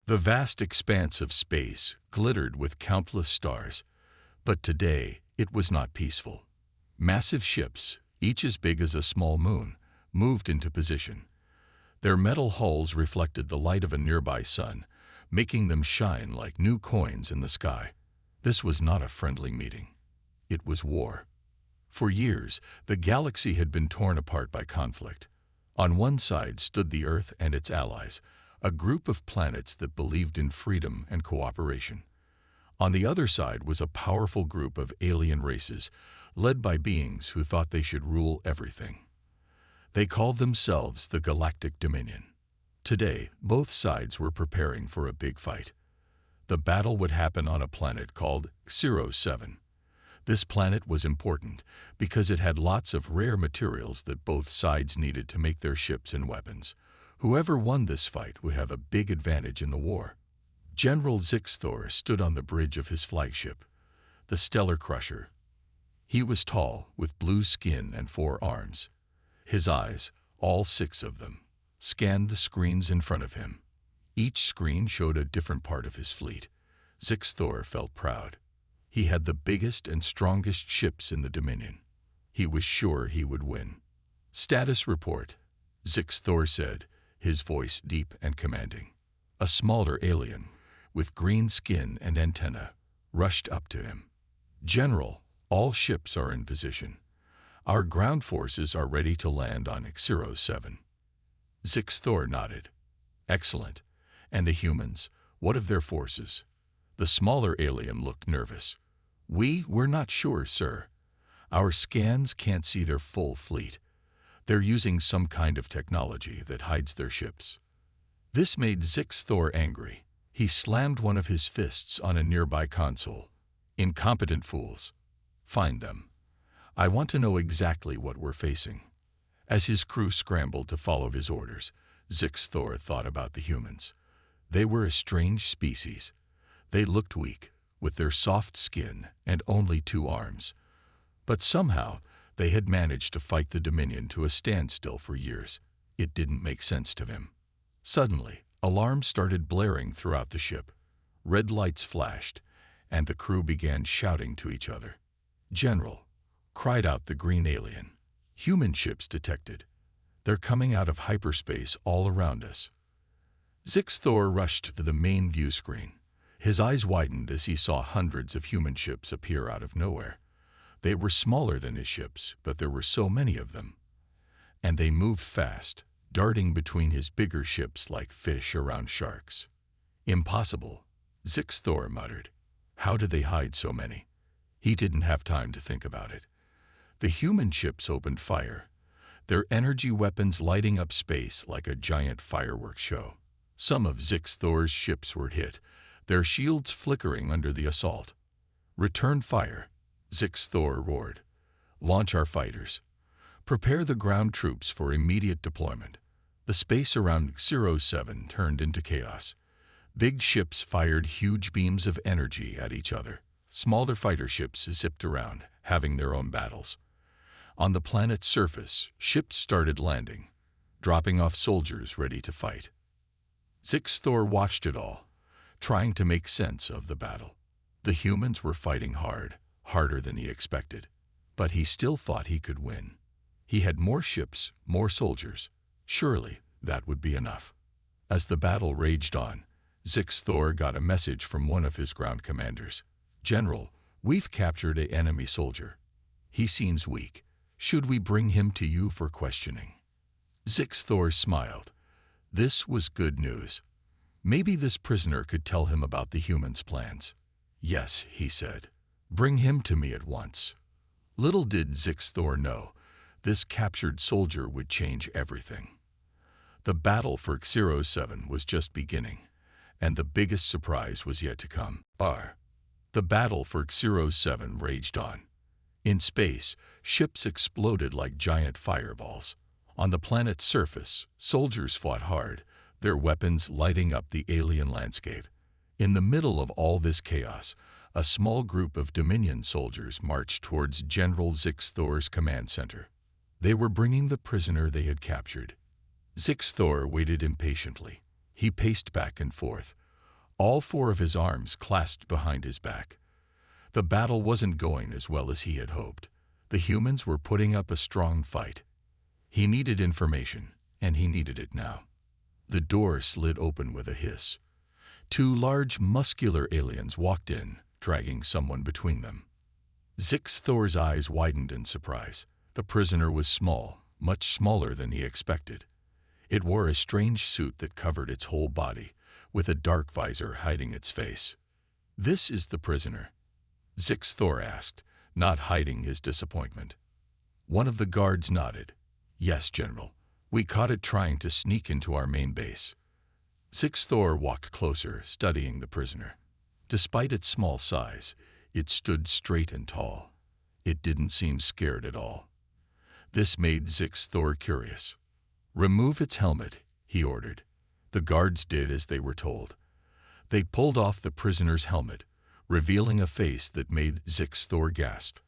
The vast expanse of space glittered with countless stars, but today it was not peaceful. Massive ships, each as big as a small moon, moved into position. Their metal hulls reflected the light of a nearby sun, making them shine like new coins in the sky. This was not a friendly meeting. It was war. For years, the galaxy had been torn apart by conflict. On one side stood the Earth and its allies, a group of planets that believed in freedom and cooperation. On the other side was a powerful group of alien races, led by beings who thought they should rule everything. They called themselves the Galactic Dominion. Today, both sides were preparing for a big fight. The battle would happen on a planet called HFY. This planet was important because it had lots of rare materials that both sides needed to make their ships and weapons. Whoever won this fight would have a big advantage in the war. General Zixthor stood on the bridge of his flagship, the Stellar Crusher. He was tall, with blue skin and 4 arms. His eyes, all 6 of them, scanned the screens in front of him. Each screen showed a different part of his fleet. Zixthor felt proud. He had the biggest and strongest ships in the Dominion. He was sure he would win. "Status report," Zixthor said, his voice deep and commanding. A smaller alien, with green skin and antenna, rushed up to him. "General, all ships are in position. Our ground forces are ready to land on HFY. Zixthor nodded. "Excellent. And the humans, what of their forces?" The smaller alien looked nervous. We're not sure, sir. Our scans can't see their full fleet. They're using some kind of technology that hides their ships." This made Zixthor angry. He slammed one of his fists on a nearby console. "Incompetent fools. Find them. I want to know exactly what we're facing." As his crew scrambled to follow his orders, Zixthor thought about the humans. They were a strange species. They looked weak, with their soft skin and only 2 arms. But somehow, they had managed to fight the Dominion to a standstill for years. It didn't make sense to him. Suddenly, alarms started blaring throughout the ship. Red lights flashed, and the crew began shouting to each other. "General," cried out the green alien, "human ships detected. They're coming out of hyperspace all around us." Zixthor rushed to the main view screen. His eyes widened as he saw hundreds of human ships appear out of nowhere. They were smaller than his ships, but there were so many of them. And they moved fast, darting between his bigger ships like fish around sharks. "Impossible," Zixthor muttered. "How did they hide so many?" He didn't have time to think about it. The human ships opened fire, their energy weapons lighting up space like a giant fireworks show. Some of Zixthor's ships were hit, their shields flickering under the assault. "Return fire," Zixthor roared. "Launch our fighters. Prepare the ground troops for immediate deployment." The space around HFY turned into chaos. Big ships fired huge beams of energy at each other. Smaller fighter ships zipped around, having their own battles. On the planet's surface, ships started landing, dropping off soldiers ready to fight. Zixthor watched it all, trying to make sense of the battle. The humans were fighting hard, harder than he expected. But he still thought he could win. He had more ships, more soldiers. Surely that would be enough. As the battle raged on, Zixthor got a message from one of his ground commanders. "General, we've captured an enemy soldier. He seems weak. Should we bring him to you for questioning?" Zixthor smiled. This was good news. Maybe this prisoner could tell him about the humans' plans. "Yes," he said. "Bring him to me at once." Little did Zixthor know, this captured soldier would change everything. The battle for HFY was just beginning, and the biggest surprise was yet to come. The battle for HFY raged on. In space, ships exploded like giant fireballs. On the planet's surface, soldiers fought hard, their weapons lighting up the alien landscape. In the middle of all this chaos, a small group of Dominion soldiers marched towards General Zixthor's command center. They were bringing the prisoner they had captured. Zixthor waited impatiently. He paced back and forth, all four of his arms clasped behind his back. The battle wasn't going as well as he had hoped. The humans were putting up a strong fight. He needed information, and he needed it now. The door slid open with a hiss. Two large, muscular aliens walked in, dragging someone between them. Zix Thor's eyes widened in surprise. The prisoner was small, much smaller than he expected. It wore a strange suit that covered its whole body, with a dark visor hiding its face. "This is the prisoner?" Zix Thor asked, not hiding his disappointment. One of the guards nodded. "Yes, General. We caught it trying to sneak into our main base." Zix Thor walked closer, studying the prisoner. Despite its small size, it stood straight and tall. It didn't seem scared at all. This made Zix Thor curious. "Remove its helmet," he ordered. The guards did as they were told. They pulled off the prisoner's helmet, revealing a face that made Zix Thor gasp.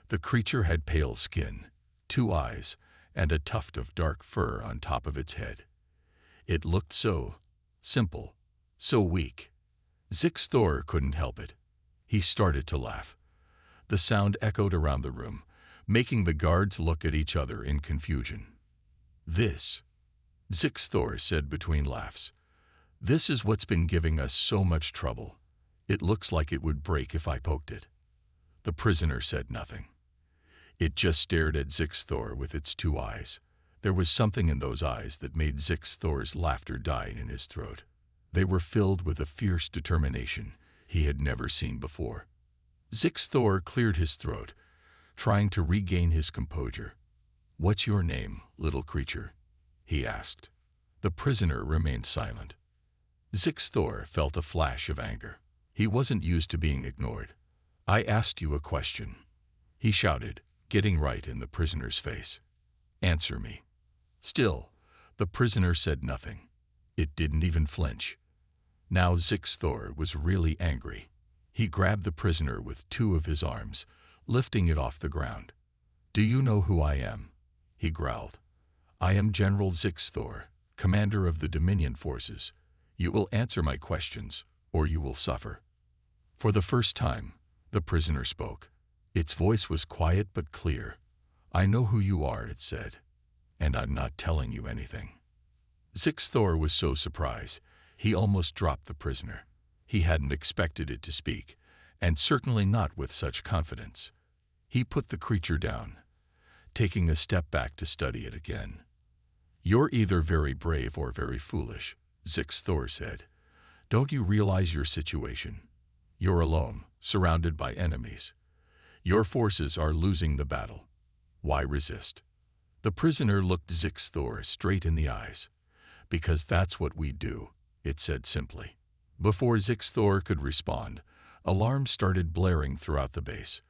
The creature had pale skin, 2 eyes, and a tuft of dark fur on top of its head. It looked so simple, so weak. Zix Thor couldn't help it. He started to laugh. The sound echoed around the room, making the guards look at each other in confusion. "This," Zix Thor said between laughs, "this is what's been giving us so much trouble. It looks like it would break if I poked it." The prisoner said nothing. It just stared at Zix Thor with its 2 eyes. There was something in those eyes that made Zix Thor's laughter die in his throat. They were filled with a fierce determination he had never seen before. Zix Thor cleared his throat, trying to regain his composure. "What's your name, little creature?" he asked. The prisoner remained silent. Zix Thor felt a flash of anger. He wasn't used to being ignored. "I asked you a question," he shouted, getting right in the prisoner's face. "Answer me." Still, the prisoner said nothing. It didn't even flinch. Now Zix Thor was really angry. He grabbed the prisoner with 2 of his arms, lifting it off the ground. "Do you know who I am?" he growled. "I am General Zix Thor, commander of the Dominion forces. You will answer my questions, or you will suffer." For the first time, the prisoner spoke. Its voice was quiet but clear. "I know who you are," it said, "and I'm not telling you anything." Zix Thor was so surprised, he almost dropped the prisoner. He hadn't expected it to speak, and certainly not with such confidence. He put the creature down, taking a step back to study it again. "You're either very brave or very foolish," Zix Thor said. "Don't you realize your situation? You're alone, surrounded by enemies. Your forces are losing the battle. Why resist?" The prisoner looked Zix Thor straight in the eyes. "Because that's what we do," it said simply. Before Zix Thor could respond, alarms started blaring throughout the base.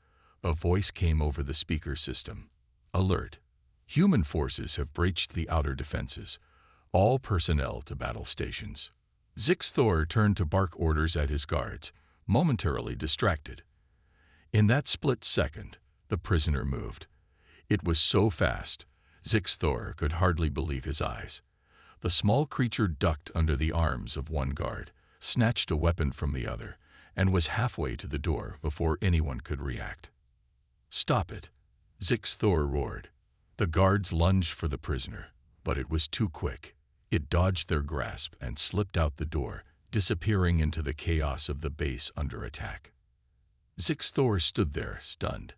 A voice came over the speaker system. "Alert! Human forces have breached the outer defenses. All personnel to battle stations." Zix Thor turned to bark orders at his guards, momentarily distracted. In that split second, the prisoner moved. It was so fast, Zix Thor could hardly believe his eyes. The small creature ducked under the arms of one guard, snatched a weapon from the other, and was halfway to the door before anyone could react. "Stop it!" Zix Thor roared. The guards lunged for the prisoner, but it was too quick. It dodged their grasp and slipped out the door, disappearing into the chaos of the base under attack. Zix Thor stood there, stunned.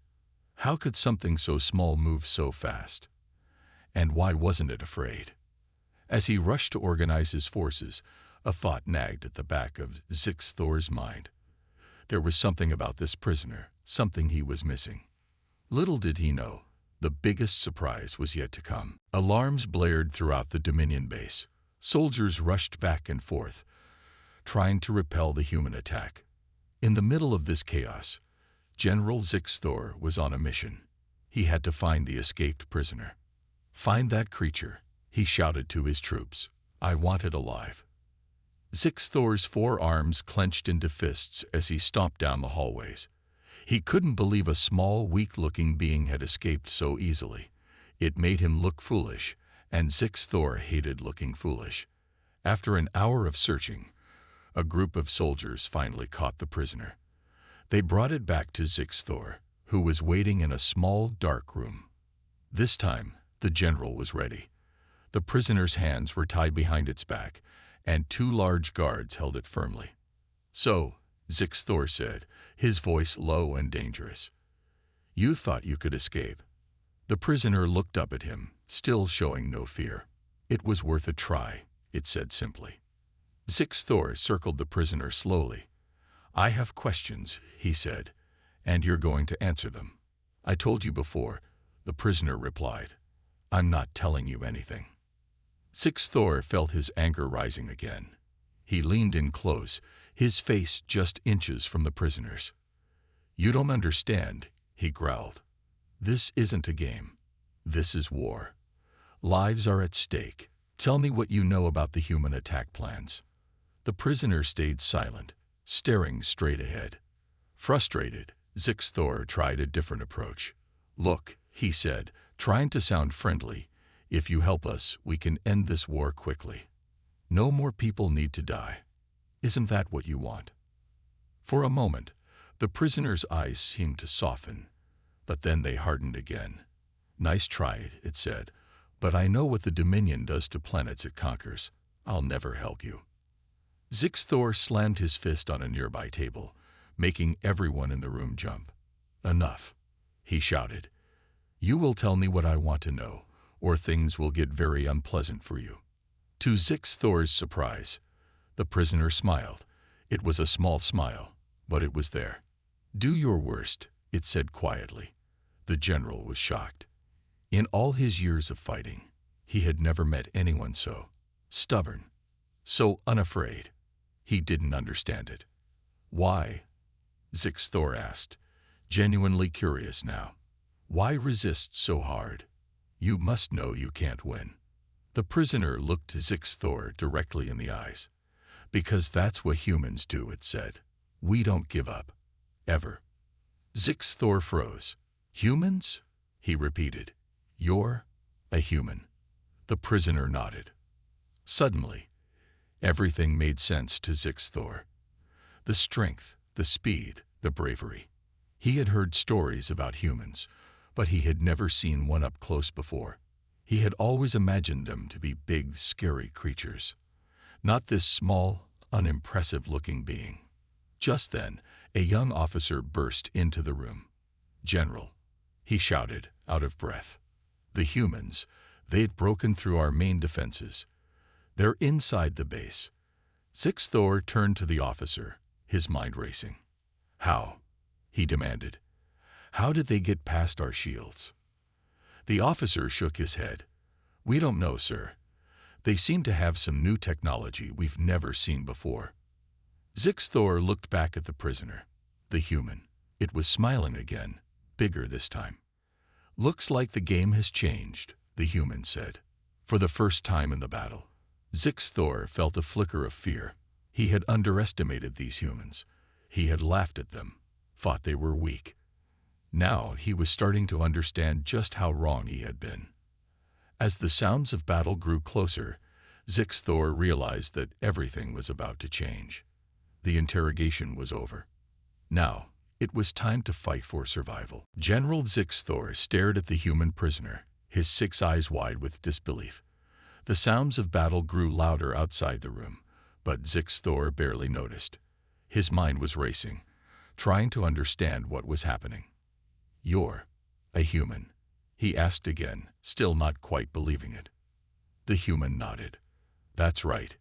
How could something so small move so fast? And why wasn't it afraid? As he rushed to organize his forces, a thought nagged at the back of Zix Thor's mind. There was something about this prisoner, something he was missing. Little did he know, the biggest surprise was yet to come. Alarms blared throughout the Dominion base. Soldiers rushed back and forth, trying to repel the human attack. In the middle of this chaos, General Zix Thor was on a mission. He had to find the escaped prisoner. "Find that creature," he shouted to his troops. "I want it alive." Zix Thor's 4 arms clenched into fists as he stomped down the hallways. He couldn't believe a small, weak-looking being had escaped so easily. It made him look foolish, and Zix Thor hated looking foolish. After an hour of searching, A group of soldiers finally caught the prisoner. They brought it back to Zixthor, who was waiting in a small, dark room. This time, the general was ready. The prisoner's hands were tied behind its back, and 2 large guards held it firmly. "So," Zixthor said, his voice low and dangerous, "you thought you could escape." The prisoner looked up at him, still showing no fear. "It was worth a try," it said simply. Zixthor circled the prisoner slowly. "I have questions," he said, "and you're going to answer them." "I told you before," the prisoner replied. "I'm not telling you anything." Zixthor felt his anger rising again. He leaned in close, his face just inches from the prisoner's. "You don't understand," he growled. "This isn't a game. This is war. Lives are at stake. Tell me what you know about the human attack plans." The prisoner stayed silent, staring straight ahead. Frustrated, Zixthor tried a different approach. "Look," he said, trying to sound friendly, "if you help us, we can end this war quickly. No more people need to die. Isn't that what you want?" For a moment, the prisoner's eyes seemed to soften, but then they hardened again. "Nice try," it said, "but I know what the Dominion does to planets it conquers. I'll never help you." Zixthor slammed his fist on a nearby table, making everyone in the room jump. "Enough," he shouted. "You will tell me what I want to know, or things will get very unpleasant for you." To Zixthor's surprise, the prisoner smiled. It was a small smile, but it was there. "Do your worst," it said quietly. The general was shocked. In all his years of fighting, he had never met anyone so stubborn, so unafraid. He didn't understand it. "Why?" Zixthor asked, genuinely curious now. "Why resist so hard? You must know you can't win." The prisoner looked Zixthor directly in the eyes. "Because that's what humans do," it said. "We don't give up. Ever." Zixthor froze. "Humans?" he repeated. "You're a human." The prisoner nodded. Suddenly, everything made sense to Zixthor. The strength, the speed, the bravery. He had heard stories about humans, but he had never seen one up close before. He had always imagined them to be big, scary creatures. Not this small, unimpressive-looking being. Just then, a young officer burst into the room. "General," he shouted, out of breath. "The humans, they'd broken through our main defenses. They're inside the base." Zixthor turned to the officer, his mind racing. "How?" he demanded. "How did they get past our shields?" The officer shook his head. "We don't know, sir. They seem to have some new technology we've never seen before." Zixthor looked back at the prisoner, the human. It was smiling again, bigger this time. "Looks like the game has changed," the human said. For the first time in the battle, Zixthor felt a flicker of fear. He had underestimated these humans. He had laughed at them, thought they were weak. Now he was starting to understand just how wrong he had been. As the sounds of battle grew closer, Zixthor realized that everything was about to change. The interrogation was over. Now, it was time to fight for survival. General Zixthor stared at the human prisoner, his 6 eyes wide with disbelief. The sounds of battle grew louder outside the room, but Zixthor barely noticed. His mind was racing, trying to understand what was happening. "You're a human?" he asked again, still not quite believing it. The human nodded. "That's right,"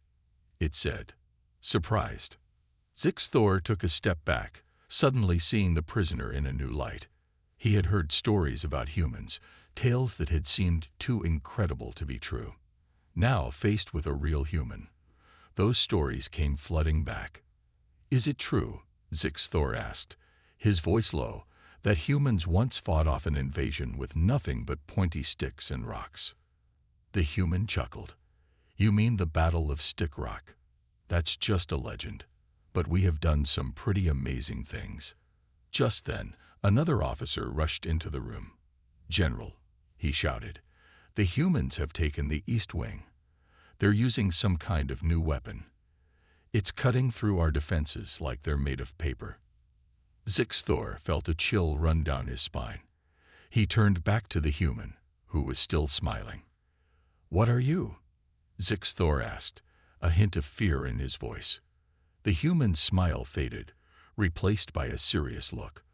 it said, surprised. Zixthor took a step back, suddenly seeing the prisoner in a new light. He had heard stories about humans, tales that had seemed too incredible to be true. Now, faced with a real human, those stories came flooding back. "Is it true," Zixthor asked, his voice low, "that humans once fought off an invasion with nothing but pointy sticks and rocks?" The human chuckled. "You mean the Battle of Stick Rock? That's just a legend. But we have done some pretty amazing things." Just then, another officer rushed into the room. "General," he shouted, "the humans have taken the East Wing. They're using some kind of new weapon. It's cutting through our defenses like they're made of paper. Zixthor felt a chill run down his spine. He turned back to the human, who was still smiling. "What are you?" Zixthor asked, a hint of fear in his voice. The human's smile faded, replaced by a serious look.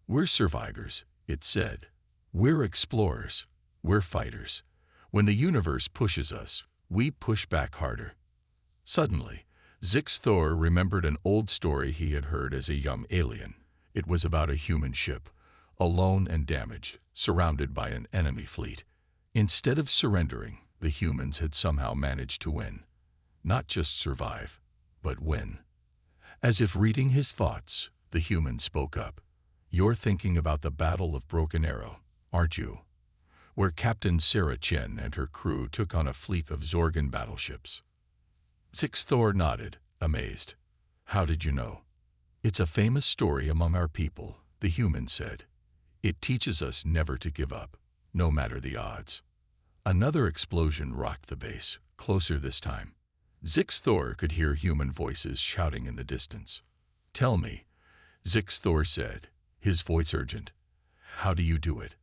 "We're survivors," it said. "We're explorers. We're fighters. When the universe pushes us, we push back harder." Suddenly, Zixthor remembered an old story he had heard as a young alien. It was about a human ship, alone and damaged, surrounded by an enemy fleet. Instead of surrendering, the humans had somehow managed to win. Not just survive, but win. As if reading his thoughts, the human spoke up. "You're thinking about the Battle of Broken Arrow, aren't you? Where Captain Sarah Chen and her crew took on a fleet of Zorgan battleships." Zixthor nodded, amazed. "How did you know?" "It's a famous story among our people," the human said. "It teaches us never to give up, no matter the odds." Another explosion rocked the base, closer this time. Zixthor could hear human voices shouting in the distance. "Tell me," Zixthor said, his voice urgent. "How do you do it?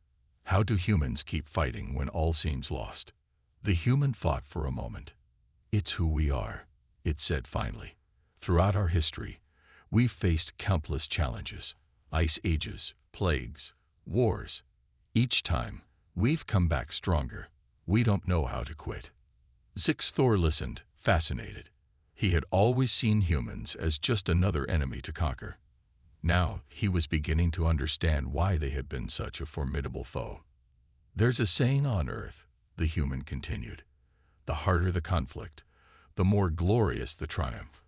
How do humans keep fighting when all seems lost?" The human thought for a moment. "It's who we are," it said finally. "Throughout our history, we've faced countless challenges, ice ages, plagues, wars. Each time, we've come back stronger. We don't know how to quit." Zixthor listened, fascinated. He had always seen humans as just another enemy to conquer. Now, he was beginning to understand why they had been such a formidable foe. "There's a saying on Earth," the human continued. "The harder the conflict, the more glorious the triumph.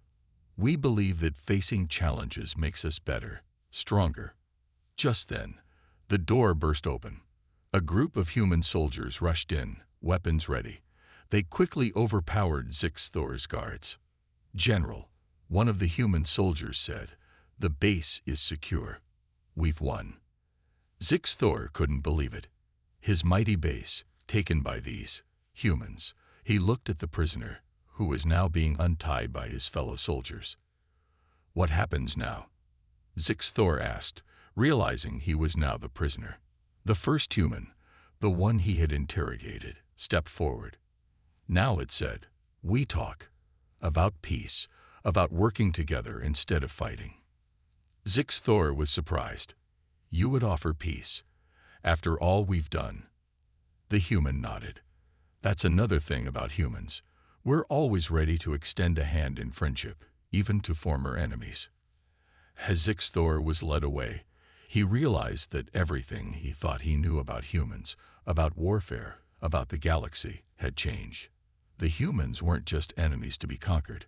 We believe that facing challenges makes us better, stronger." Just then, the door burst open. A group of human soldiers rushed in, weapons ready. They quickly overpowered Zixthor's guards. "General," one of the human soldiers said, "the base is secure. We've won." Zixthor couldn't believe it. His mighty base, taken by these humans. He looked at the prisoner, who was now being untied by his fellow soldiers. "What happens now?" Zixthor asked, realizing he was now the prisoner. The first human, the one he had interrogated, stepped forward. Now it said, "We talk about peace, about working together instead of fighting." Zixthor was surprised. "You would offer peace, after all we've done?" The human nodded. "That's another thing about humans. We're always ready to extend a hand in friendship, even to former enemies." As Zixthor was led away, he realized that everything he thought he knew about humans, about warfare, about the galaxy, had changed. The humans weren't just enemies to be conquered.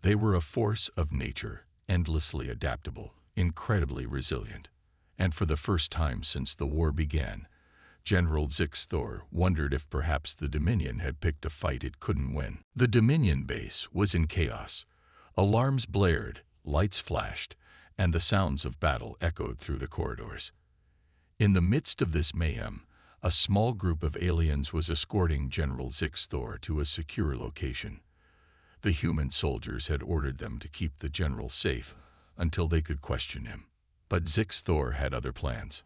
They were a force of nature, endlessly adaptable, incredibly resilient. And for the first time since the war began, General Zixthor wondered if perhaps the Dominion had picked a fight it couldn't win. The Dominion base was in chaos. Alarms blared, lights flashed, and the sounds of battle echoed through the corridors. In the midst of this mayhem, a small group of aliens was escorting General Zixthor to a secure location. The human soldiers had ordered them to keep the general safe until they could question him. But Zixthor had other plans.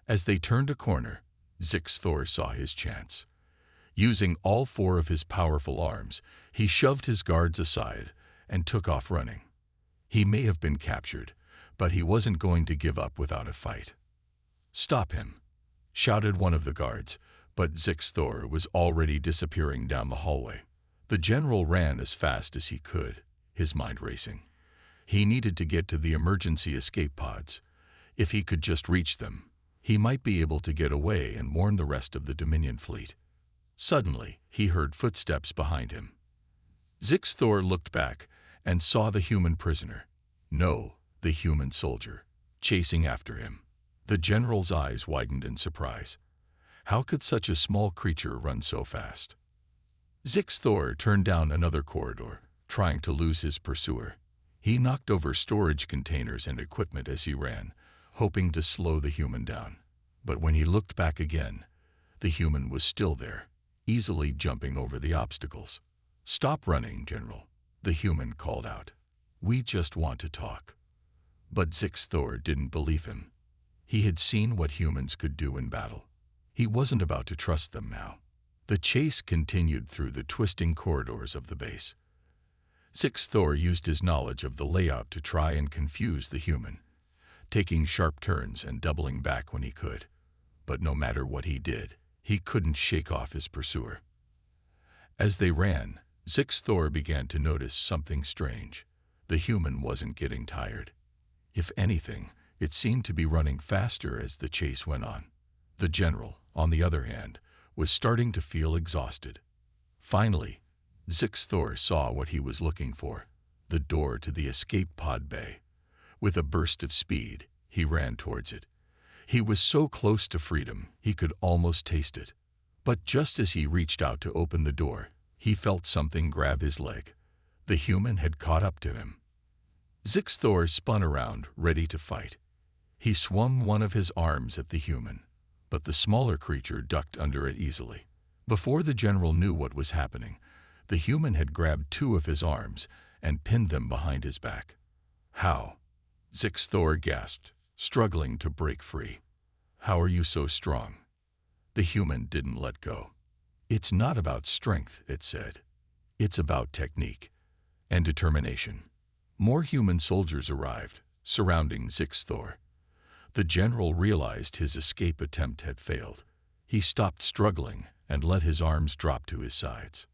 As they turned a corner, Zixthor saw his chance. Using all four of his powerful arms, he shoved his guards aside and took off running. He may have been captured, but he wasn't going to give up without a fight. "Stop him!" shouted one of the guards, but Zixthor was already disappearing down the hallway. The general ran as fast as he could, his mind racing. He needed to get to the emergency escape pods. If he could just reach them, he might be able to get away and warn the rest of the Dominion fleet. Suddenly, he heard footsteps behind him. Zixthor looked back and saw the human prisoner. No, the human soldier, chasing after him. The general's eyes widened in surprise. How could such a small creature run so fast? Zixthor turned down another corridor, trying to lose his pursuer. He knocked over storage containers and equipment as he ran, hoping to slow the human down. But when he looked back again, the human was still there, easily jumping over the obstacles. "Stop running, General," The human called out. "We just want to talk." But Zixthor didn't believe him. He had seen what humans could do in battle. He wasn't about to trust them now. The chase continued through the twisting corridors of the base. Zixthor used his knowledge of the layout to try and confuse the human, taking sharp turns and doubling back when he could. But no matter what he did, he couldn't shake off his pursuer. As they ran, Zixthor began to notice something strange. The human wasn't getting tired. If anything, it seemed to be running faster as the chase went on. The general, on the other hand, was starting to feel exhausted. Finally, Zixthor saw what he was looking for, the door to the escape pod bay. With a burst of speed, he ran towards it. He was so close to freedom, he could almost taste it. But just as he reached out to open the door, he felt something grab his leg. The human had caught up to him. Zixthor spun around, ready to fight. He swung one of his arms at the human, but the smaller creature ducked under it easily. Before the general knew what was happening, the human had grabbed two of his arms and pinned them behind his back. "How?" Zixthor gasped, struggling to break free. "How are you so strong?" The human didn't let go. "It's not about strength," it said. "It's about technique and determination." More human soldiers arrived, surrounding Zixthor. The general realized his escape attempt had failed. He stopped struggling and let his arms drop to his sides.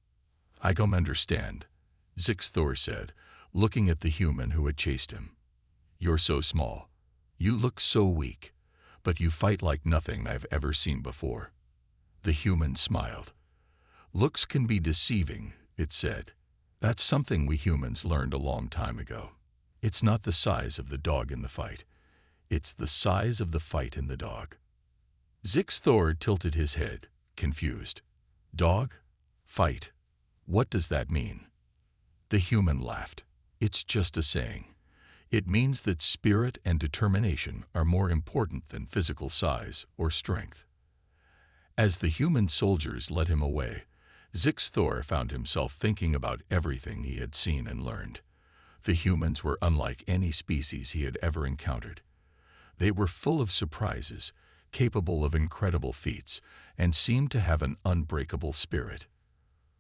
"I don't understand," Zixthor said, looking at the human who had chased him. "You're so small. You look so weak, but you fight like nothing I've ever seen before." The human smiled. "Looks can be deceiving," it said. "That's something we humans learned a long time ago. It's not the size of the dog in the fight. It's the size of the fight in the dog." Zixthor tilted his head, confused. "Dog? Fight? What does that mean?" The human laughed. "It's just a saying. It means that spirit and determination are more important than physical size or strength." As the human soldiers led him away, Zixthor found himself thinking about everything he had seen and learned. The humans were unlike any species he had ever encountered. They were full of surprises, capable of incredible feats, and seemed to have an unbreakable spirit.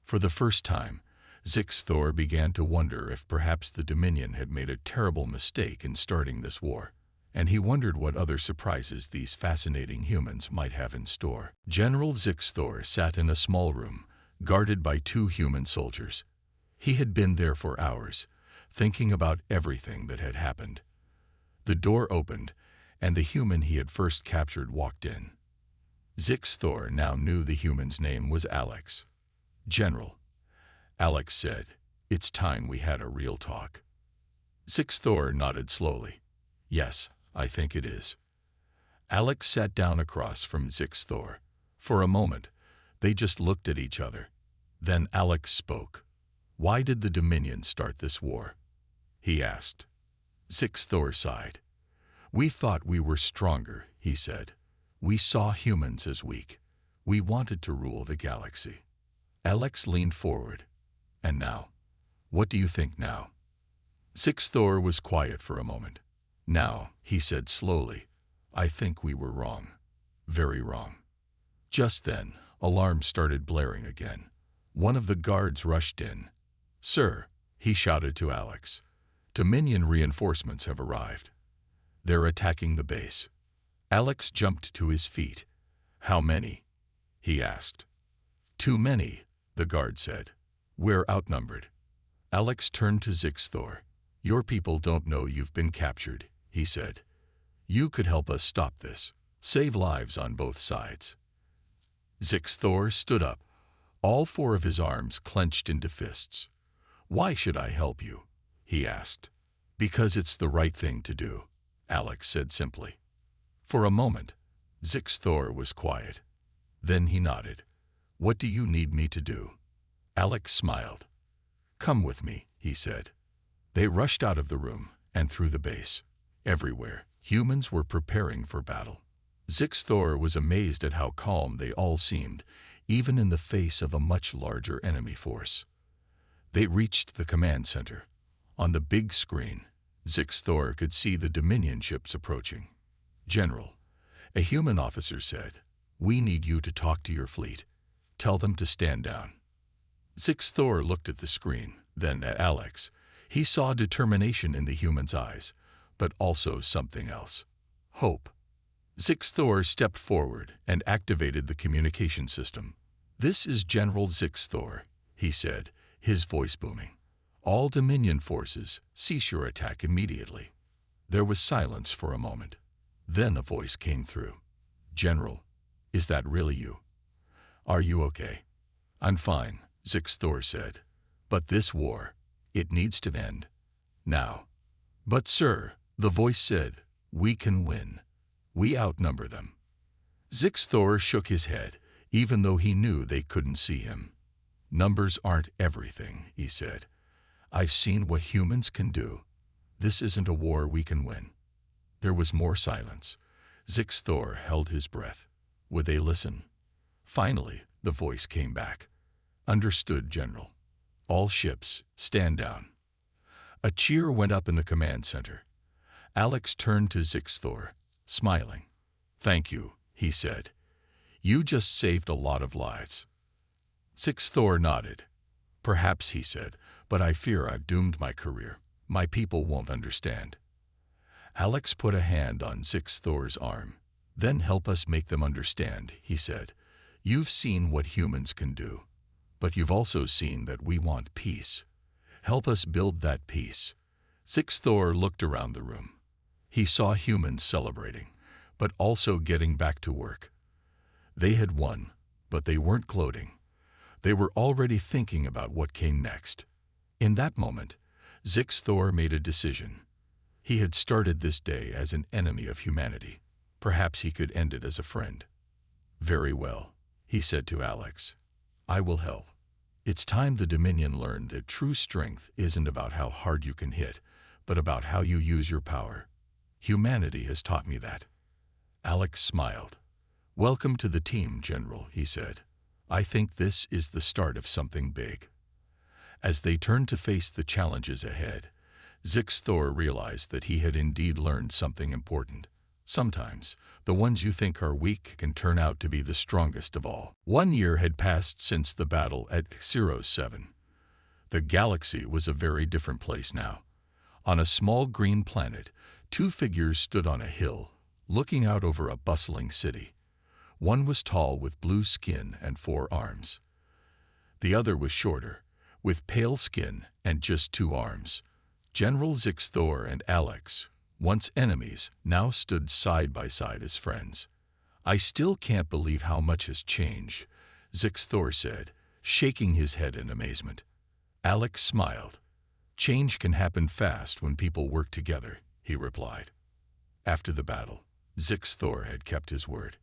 For the first time, Zixthor began to wonder if perhaps the Dominion had made a terrible mistake in starting this war, and he wondered what other surprises these fascinating humans might have in store. General Zixthor sat in a small room, guarded by two human soldiers. He had been there for hours, thinking about everything that had happened. The door opened, and the human he had first captured walked in. Zixthor now knew the human's name was Alex. "General," Alex said, "it's time we had a real talk." Zixthor nodded slowly. "Yes, I think it is." Alex sat down across from Zixthor. For a moment, they just looked at each other. Then Alex spoke. "Why did the Dominion start this war?" he asked. Zixthor sighed. "We thought we were stronger," he said. "We saw humans as weak. We wanted to rule the galaxy." Alex leaned forward. "And now? What do you think now?" Zixthor was quiet for a moment. "Now," he said slowly, "I think we were wrong. Very wrong." Just then, alarms started blaring again. One of the guards rushed in. "Sir," he shouted to Alex, "Dominion reinforcements have arrived. They're attacking the base." Alex jumped to his feet. "How many?" he asked. "Too many," the guard said. "We're outnumbered." Alex turned to Zixthor. "Your people don't know you've been captured," he said. "You could help us stop this, save lives on both sides." Zixthor stood up, all four of his arms clenched into fists. "Why should I help you?" he asked. "Because it's the right thing to do," Alex said simply. For a moment, Zixthor was quiet. Then he nodded. "What do you need me to do?" Alex smiled. "Come with me," he said. They rushed out of the room and through the base. Everywhere, humans were preparing for battle. Zixthor was amazed at how calm they all seemed, even in the face of a much larger enemy force. They reached the command center. On the big screen, Zixthor could see the Dominion ships approaching. "General," a human officer said, "we need you to talk to your fleet. Tell them to stand down." Zixthor looked at the screen, then at Alex. He saw determination in the human's eyes, but also something else. Hope. Zixthor stepped forward and activated the communication system. "This is General Zixthor," he said, his voice booming. "All Dominion forces, cease your attack immediately." There was silence for a moment. Then a voice came through. "General, is that really you? Are you okay?" "I'm fine," Zixthor said. "But this war, it needs to end. Now." "But sir," the voice said, "we can win. We outnumber them." Zixthor shook his head, even though he knew they couldn't see him. "Numbers aren't everything," he said. "I've seen what humans can do. This isn't a war we can win." There was more silence. Zixthor held his breath. Would they listen? Finally, the voice came back. "Understood, General. All ships, stand down." A cheer went up in the command center. Alex turned to Zixthor, smiling. "Thank you," he said. "You just saved a lot of lives." Zixthor nodded. "Perhaps," he said, "but I fear I've doomed my career. My people won't understand." Alex put a hand on Zixthor's arm. "Then help us make them understand," he said. "You've seen what humans can do, but you've also seen that we want peace. Help us build that peace." Zixthor looked around the room. He saw humans celebrating, but also getting back to work. They had won, but they weren't gloating. They were already thinking about what came next. In that moment, Zixthor made a decision. He had started this day as an enemy of humanity. Perhaps he could end it as a friend. "Very well," he said to Alex. "I will help. It's time the Dominion learned that true strength isn't about how hard you can hit, but about how you use your power. Humanity has taught me that." Alex smiled. "Welcome to the team, General," he said. "I think this is the start of something big." As they turned to face the challenges ahead, Zixthor realized that he had indeed learned something important. Sometimes, the ones you think are weak can turn out to be the strongest of all. 1 year had passed since the battle at X-07. The galaxy was a very different place now. On a small green planet, 2 figures stood on a hill, looking out over a bustling city. One was tall with blue skin and 4 arms. The other was shorter, with pale skin and just 2 arms. General Zixthor and Alex, once enemies, now stood side by side as friends. "I still can't believe how much has changed," Zixthor said, shaking his head in amazement. Alex smiled. "Change can happen fast when people work together," he replied. After the battle, Zixthor had kept his word.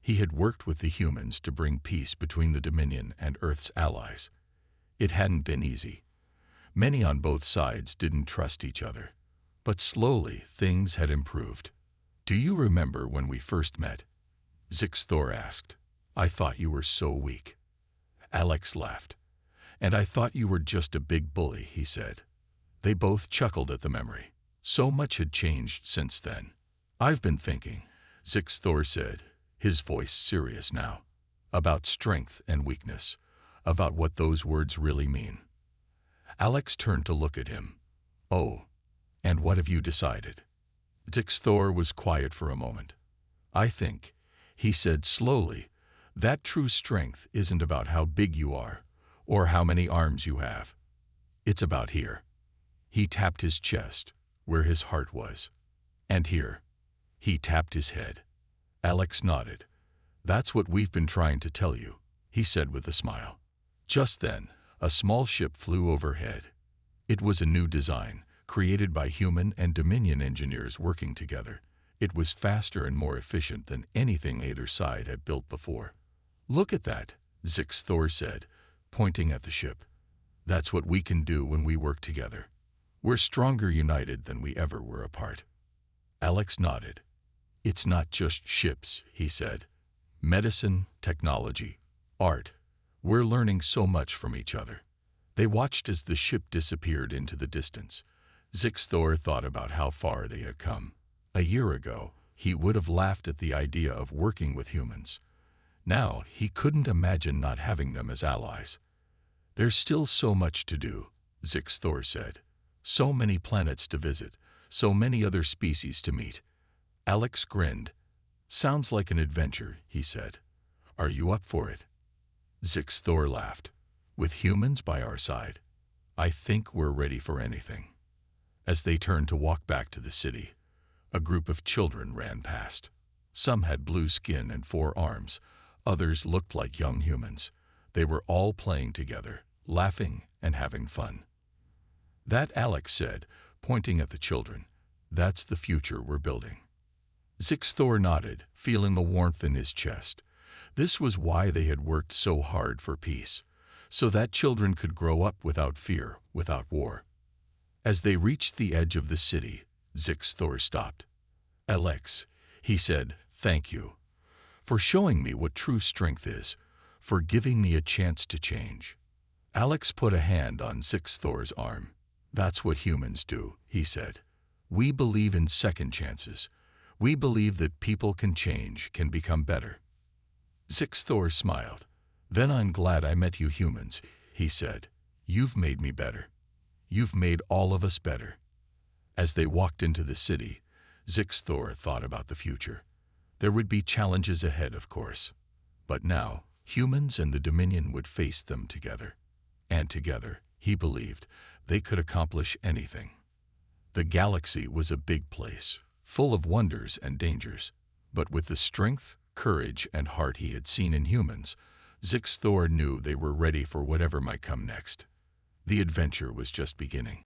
He had worked with the humans to bring peace between the Dominion and Earth's allies. It hadn't been easy. Many on both sides didn't trust each other. But slowly, things had improved. "Do you remember when we first met?" Zixthor asked. "I thought you were so weak." Alex laughed. "And I thought you were just a big bully," he said. They both chuckled at the memory. So much had changed since then. "I've been thinking," Zixthor said, his voice serious now, "about strength and weakness, about what those words really mean." Alex turned to look at him. "Oh, and what have you decided?" Zixthor was quiet for a moment. "I think," he said slowly, "that true strength isn't about how big you are or how many arms you have. It's about here." He tapped his chest, where his heart was. "And here." He tapped his head. Alex nodded. "That's what we've been trying to tell you," he said with a smile. Just then, a small ship flew overhead. It was a new design, created by human and Dominion engineers working together. It was faster and more efficient than anything either side had built before. "Look at that," Zixthor said, pointing at the ship. "That's what we can do when we work together. We're stronger united than we ever were apart." Alex nodded. "It's not just ships," he said. "Medicine, technology, art. We're learning so much from each other." They watched as the ship disappeared into the distance. Zixthor thought about how far they had come. A year ago, he would have laughed at the idea of working with humans. Now, he couldn't imagine not having them as allies. There's still so much to do, Zixthor said. So many planets to visit, so many other species to meet. Alex grinned. Sounds like an adventure, he said. Are you up for it? Zixthor laughed. With humans by our side, I think we're ready for anything. As they turned to walk back to the city, a group of children ran past. Some had blue skin and 4 arms. Others looked like young humans. They were all playing together, laughing and having fun. That, Alex said, pointing at the children. That's the future we're building. Zixthor nodded, feeling the warmth in his chest. This was why they had worked so hard for peace, so that children could grow up without fear, without war. As they reached the edge of the city, Zixthor stopped. Alex, he said, thank you for showing me what true strength is, for giving me a chance to change. Alex put a hand on Zixthor's arm. That's what humans do, he said. We believe in second chances. We believe that people can change, can become better. Zixthor smiled. Then I'm glad I met you humans, he said. You've made me better. You've made all of us better. As they walked into the city, Zixthor thought about the future. There would be challenges ahead, of course. But now, humans and the Dominion would face them together. And together, he believed, they could accomplish anything. The galaxy was a big place, full of wonders and dangers. But with the strength, courage, and heart he had seen in humans, Zixthor knew they were ready for whatever might come next. The adventure was just beginning.